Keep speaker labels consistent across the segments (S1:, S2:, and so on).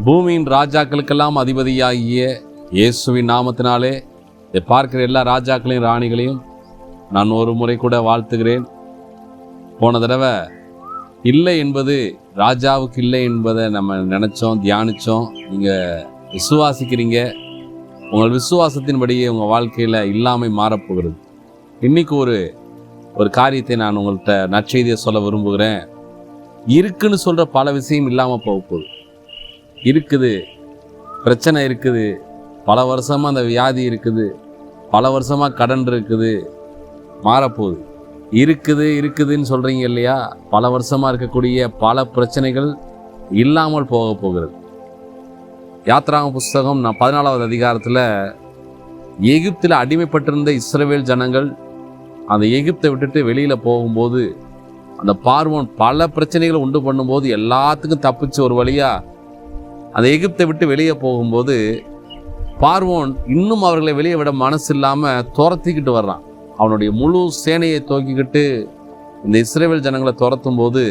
S1: பூமியின் ராஜாக்களுக்கெல்லாம் அதிபதியாகிய இயேசுவின் நாமத்தினாலே இதை பார்க்கிற எல்லா ராஜாக்களையும் ராணிகளையும் நான் ஒரு முறை கூட வாழ்த்துகிறேன். போன தடவை இல்லை என்பது ராஜாவுக்கு இல்லை என்பதை நம்ம நினச்சோம், தியானித்தோம். நீங்கள் விசுவாசிக்கிறீங்க. உங்கள் விசுவாசத்தின்படியே உங்கள் வாழ்க்கையில் இல்லாமை மாறப்போகிறது. இன்றைக்கி ஒரு காரியத்தை நான் உங்கள்கிட்ட நற்செய்தியை சொல்ல விரும்புகிறேன். இருக்குன்னு சொல்கிற பல விஷயம் இல்லாமல் போகுது. இருக்குது, பிரச்சனை இருக்குது, பல வருஷமாக அந்த வியாதி இருக்குது, பல வருஷமாக கடன் இருக்குது, மாறப்போகுது. இருக்குதுன்னு சொல்கிறீங்க இல்லையா? பல வருஷமாக இருக்கக்கூடிய பல பிரச்சனைகள் இல்லாமல் போகிறது. யாத்ராகம புஸ்தகம் 14வது அதிகாரத்தில் எகிப்தில் அடிமைப்பட்டிருந்த இஸ்ரவேல் ஜனங்கள் அந்த எகிப்தை விட்டுட்டு வெளியில் போகும்போது அந்த பார்வோன் பல பிரச்சனைகளை உண்டு பண்ணும்போது எல்லாத்துக்கும் தப்பிச்சு ஒரு வழியாக அந்த எகிப்தை விட்டு வெளியே போகும்போது பார்வோன் இன்னும் அவர்களை வெளியே விட மனசு இல்லாமல் துரத்திக்கிட்டு வர்றான். அவனுடைய முழு சேனையை தூக்கிக்கிட்டு இந்த இஸ்ரவேல் ஜனங்களை துரத்தும் போது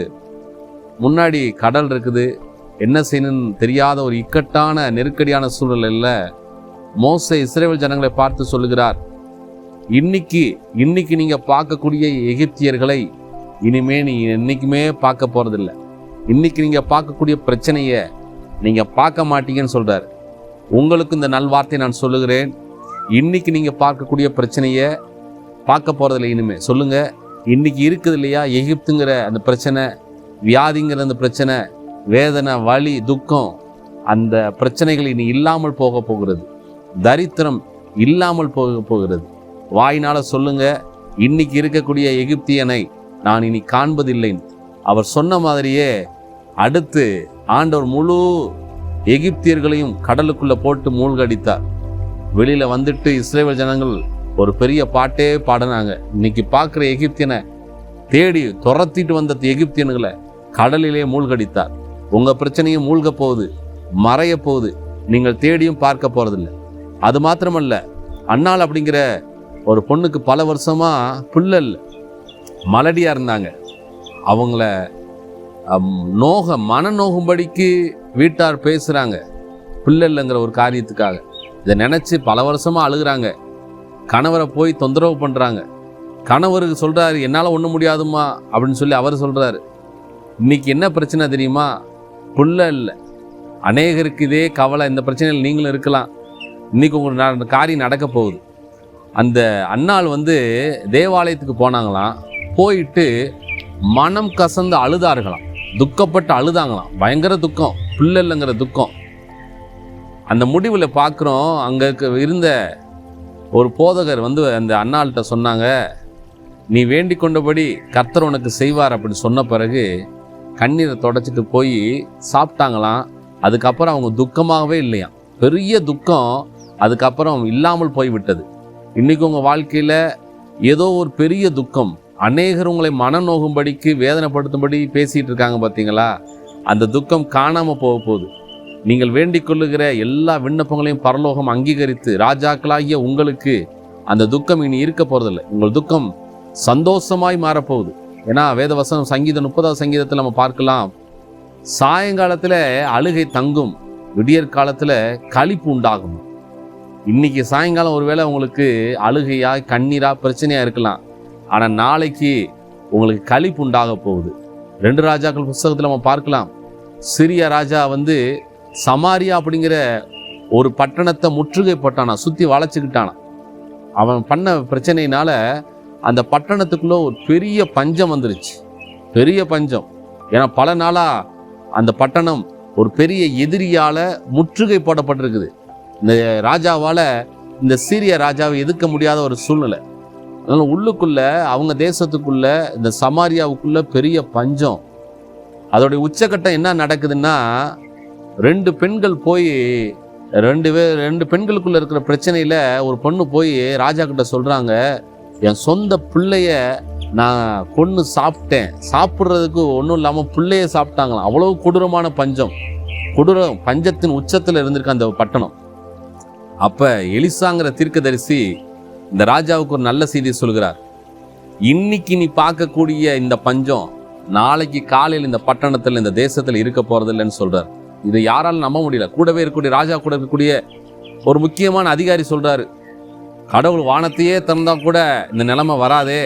S1: முன்னாடி கடல் இருக்குது. என்ன செய்யணும்னு தெரியாத ஒரு இக்கட்டான நெருக்கடியான சூழ்நிலையில் மோசே இஸ்ரவேல் ஜனங்களை பார்த்து சொல்லுகிறார், இன்னைக்கு நீங்கள் பார்க்கக்கூடிய எகிப்தியர்களை இனிமே நீ என்றைக்குமே பார்க்க போகிறதில்ல. இன்னைக்கு நீங்கள் பார்க்கக்கூடிய பிரச்சனையை நீங்கள் பார்க்க மாட்டீங்கன்னு சொல்கிறார். உங்களுக்கு இந்த நல்வார்த்தையை நான் சொல்லுகிறேன். இன்னைக்கு நீங்கள் பார்க்கக்கூடிய பிரச்சனையை பார்க்க போகிறதில்ல. இனிமே சொல்லுங்கள், இன்னைக்கு இருக்குது இல்லையா எகிப்துங்கிற அந்த பிரச்சனை, வியாதிங்கிற அந்த பிரச்சனை, வேதனை, வலி, துக்கம், அந்த பிரச்சனைகள் இனி இல்லாமல் போகிறது. தரித்திரம் இல்லாமல் போகிறது. வாயினால் சொல்லுங்கள், இன்னைக்கு இருக்கக்கூடிய எகிப்தியனை நான் இனி காண்பதில்லை. அவர் சொன்ன மாதிரியே அடுத்து ஆண்டவர் முழு எகிப்தியர்களையும் கடலுக்குள்ளே போட்டு மூழ்கடித்தார். வெளியில் வந்துட்டு இஸ்ரவேல் ஜனங்கள் ஒரு பெரிய பாட்டே பாடினாங்க. இன்னைக்கு பார்க்குற எகிப்தியனை தேடி துரத்திட்டு வந்த எகிப்தியன்களை கடலிலே மூழ்கடித்தார். உங்கள் பிரச்சனையும் மூழ்க போகுது, மறைய போகுது. நீங்கள் தேடியும் பார்க்க போகிறதில்ல. அது மாத்திரமல்ல, அன்னாள் அப்படிங்கிற ஒரு பொண்ணுக்கு பல வருஷமாக பிள்ளை இல்லை, மலடியாக இருந்தாங்க. அவங்கள மனநோகும்படிக்கு வீட்டார் பேசுகிறாங்க பிள்ளை இல்லைங்கிற ஒரு காரியத்துக்காக. இதை நினச்சி பல வருஷமாக அழுகிறாங்க. கணவரை போய் தொந்தரவு பண்ணுறாங்க. கணவருக்கு சொல்கிறாரு, என்னால் ஒன்றும் முடியாதுமா அப்படின்னு சொல்லி அவர் சொல்கிறாரு. இன்றைக்கி என்ன பிரச்சனை தெரியுமா? பிள்ளை இல்லை. அநேகருக்கு இதே கவலை. இந்த பிரச்சனையில் நீங்களும் இருக்கலாம். இன்றைக்கி உங்களுக்கு காரியம் நடக்க போகுது. அந்த அன்னாள் தேவாலயத்துக்கு போனாங்களாம். போயிட்டு மனம் கசந்து அழுதார்களாம், துக்கப்பட்டு அழுதாங்களாம். பயங்கர துக்கம், பிள்ளை இல்லைங்கிற துக்கம். அந்த முடிவில் பார்க்குறோம், அங்கே இருந்த ஒரு போதகர் அந்த அன்னாள்கிட்ட சொன்னாங்க, நீ வேண்டிக் கொண்டபடி கர்த்தர் உனக்கு செய்வார் அப்படின்னு சொன்ன பிறகு கண்ணீரை தொடச்சிட்டு போய் சாப்பிட்டாங்களாம். அதுக்கப்புறம் அவங்க துக்கமாகவே இல்லையாம். பெரிய துக்கம் அதுக்கப்புறம் இல்லாமல் போய்விட்டது. இன்றைக்கி உங்கள் வாழ்க்கையில் ஏதோ ஒரு பெரிய துக்கம், அநேகர் உங்களை மனநோகும்படிக்கு வேதனைப்படுத்தும்படி பேசிகிட்டு இருக்காங்க பார்த்தீங்களா? அந்த துக்கம் காணாமல் போகுது. நீங்கள் வேண்டிக் கொள்ளுகிற எல்லா விண்ணப்பங்களையும் பரலோகம் அங்கீகரித்து ராஜாக்களாகிய உங்களுக்கு அந்த துக்கம் இனி இருக்க போகிறதில்லை. உங்கள் துக்கம் சந்தோஷமாய் மாறப்போகுது. ஏன்னா வேதவசனம் சங்கீதம் 30வது சங்கீதத்தில் நம்ம பார்க்கலாம், சாயங்காலத்தில் அழுகை தங்கும், விடியற் காலத்தில் களிப்பு உண்டாகும். இன்னைக்கு சாயங்காலம் ஒருவேளை உங்களுக்கு அழுகையா, கண்ணீரா, பிரச்சனையாக இருக்கலாம். ஆனால் நாளைக்கு உங்களுக்கு களிப்பு உண்டாக போகுது. 2 ராஜாக்கள் புஸ்தகத்தில் நம்ம பார்க்கலாம், சிரியா ராஜா சமாரியா அப்படிங்கிற ஒரு பட்டணத்தை முற்றுகை போட்டானா, சுற்றி வளைச்சிக்கிட்டானா. அவன் பண்ண பிரச்சனையினால அந்த பட்டணத்துக்குள்ளே ஒரு பெரிய பஞ்சம் வந்துருச்சு. பெரிய பஞ்சம். ஏன்னா பல நாளாக அந்த பட்டணம் ஒரு பெரிய எதிரியால் முற்றுகை போடப்பட்டிருக்குது. இந்த ராஜாவால் இந்த சீரிய ராஜாவை எதிர்க்க முடியாத ஒரு சூழ்நிலை. அதனால் உள்ளுக்குள்ளே அவங்க தேசத்துக்குள்ளே இந்த சமாரியாவுக்குள்ளே பெரிய பஞ்சம். அதோடைய உச்சக்கட்டம் என்ன நடக்குதுன்னா, 2 பெண்கள் போய் 2 பெண்களுக்குள்ளே இருக்கிற பிரச்சனையில் ஒரு பொண்ணு போய் ராஜா கிட்ட சொல்கிறாங்க, என் சொந்த பிள்ளைய நான் கொன்று சாப்பிட்டேன். சாப்பிட்றதுக்கு ஒன்றும் இல்லாமல் பிள்ளைய சாப்பிட்டாங்களாம். அவ்வளோ கொடூரமான பஞ்சம். பஞ்சத்தின் உச்சத்தில் இருந்திருக்கு அந்த பட்டணம். அப்போ எலிசாங்கிற தீர்க்கதரிசி இந்த ராஜாவுக்கு ஒரு நல்ல செய்தி சொல்கிறார். இன்னைக்கு நீ பார்க்கக்கூடிய இந்த பஞ்சம் நாளைக்கு காலையில் இந்த பட்டணத்தில், இந்த தேசத்தில் இருக்க போகிறதில்லைன்னு சொல்கிறார். இதை யாராலும் நம்ப முடியல. கூடவே இருக்கக்கூடிய ராஜா கூட இருக்கக்கூடிய ஒரு முக்கியமான அதிகாரி சொல்றாரு, கடவுள் வானத்தையே திறந்தா கூட இந்த நிலைமை வராதே,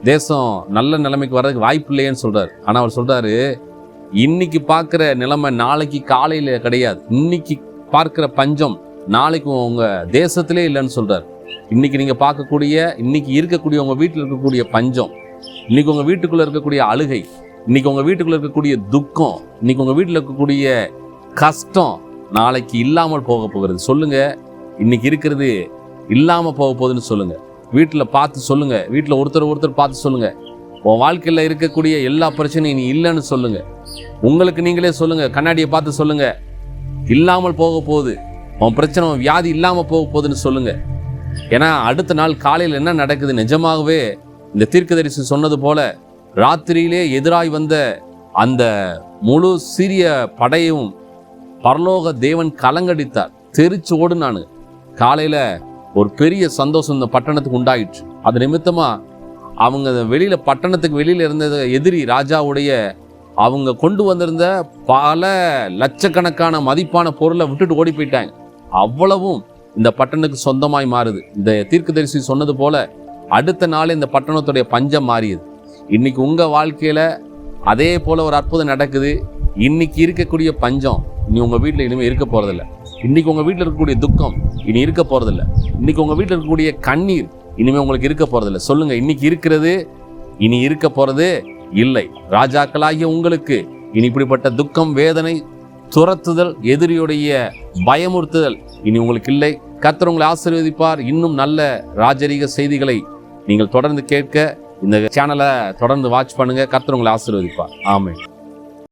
S1: தேசம் நல்ல நிலைமைக்கு வர்றதுக்கு வாய்ப்பு இல்லையேன்னு சொல்றாரு. ஆனால் அவர் சொல்றாரு, இன்னைக்கு பார்க்குற நிலைமை நாளைக்கு காலையில் கிடையாது. இன்னைக்கு பார்க்குற பஞ்சம் நாளைக்கு உங்கள் தேசத்திலே இல்லைன்னு சொல்றாரு. இன்னைக்கு நீங்கள் பார்க்கக்கூடிய, இன்னைக்கு இருக்கக்கூடிய உங்கள் வீட்டில் இருக்கக்கூடிய பஞ்சம், இன்னைக்கு உங்கள் வீட்டுக்குள்ளே இருக்கக்கூடிய அழுகை, இன்னைக்கு உங்கள் வீட்டுக்குள்ளே இருக்கக்கூடிய துக்கம், இன்னைக்கு உங்கள் வீட்டில் இருக்கக்கூடிய கஷ்டம் நாளைக்கு இல்லாமல் போக போகிறது. சொல்லுங்க, இன்னைக்கு இருக்கிறது இல்லாமல் போக போகுதுன்னு சொல்லுங்க. வீட்டில் பார்த்து சொல்லுங்க, வீட்டில் ஒருத்தர் பார்த்து சொல்லுங்க. உன் வாழ்க்கையில் இருக்கக்கூடிய எல்லா பிரச்சனையும் நீ இல்லைன்னு சொல்லுங்க. உங்களுக்கு நீங்களே சொல்லுங்க, கண்ணாடியை பார்த்து சொல்லுங்க, இல்லாமல் போக போகுது, உன் பிரச்சனை, உன் வியாதி இல்லாமல் போக போகுதுன்னு சொல்லுங்க. ஏன்னா அடுத்த நாள் காலையில் என்ன நடக்குது, நிஜமாகவே இந்த தீர்க்கதரிசி சொன்னது போல ராத்திரியிலே எதிராய் வந்த அந்த முழு சீரிய படையும் பரலோக தேவன் கலங்கடித்தார், தெரிச்சு ஓடுனானு. காலையில் ஒரு பெரிய சந்தோஷம் இந்த பட்டணத்துக்கு உண்டாயிற்று. அது நிமித்தமா அவங்க வெளியில், பட்டணத்துக்கு வெளியில் இருந்த எதிரி ராஜாவுடைய அவங்க கொண்டு வந்திருந்த பல லட்சக்கணக்கான மதிப்பான பொருளை விட்டுட்டு ஓடி போயிட்டாங்க. அவ்வளவும் இந்த பட்டணத்துக்கு சொந்தமாய் மாறுது. இந்த தீர்க்கதரிசி சொன்னது போல அடுத்த நாள் இந்த பட்டணத்துடைய பஞ்சம் மாறியது. இன்னைக்கு உங்கள் வாழ்க்கையில் அதே போல் ஒரு அற்புதம் நடக்குது. இன்னைக்கு இருக்கக்கூடிய பஞ்சம் இனி உங்கள் வீட்டில் இனிமேல் இருக்க போகிறதில்ல. இன்னைக்கு உங்கள் வீட்டில் இருக்கக்கூடிய துக்கம் இனி இருக்க போகிறதில்ல. இன்னைக்கு உங்கள் வீட்டில் இருக்கக்கூடிய கண்ணீர் இனிமேல் உங்களுக்கு இருக்க போகிறதில்ல. சொல்லுங்கள், இன்னைக்கு இருக்கிறது இனி இருக்க போகிறது இல்லை. ராஜாக்களாகிய உங்களுக்கு இனி இப்படிப்பட்ட துக்கம், வேதனை, துரத்துதல், எதிரியுடைய பயமுறுத்துதல் இனி உங்களுக்கு இல்லை. கர்த்தர் உங்களை ஆசீர்வதிப்பார். இன்னும் நல்ல ராஜரீக செய்திகளை நீங்கள் தொடர்ந்து கேட்க இந்த சேனலை தொடர்ந்து வாட்ச் பண்ணுங்க. கர்த்தர் உங்களை ஆசீர்வதிப்பார். ஆமென்.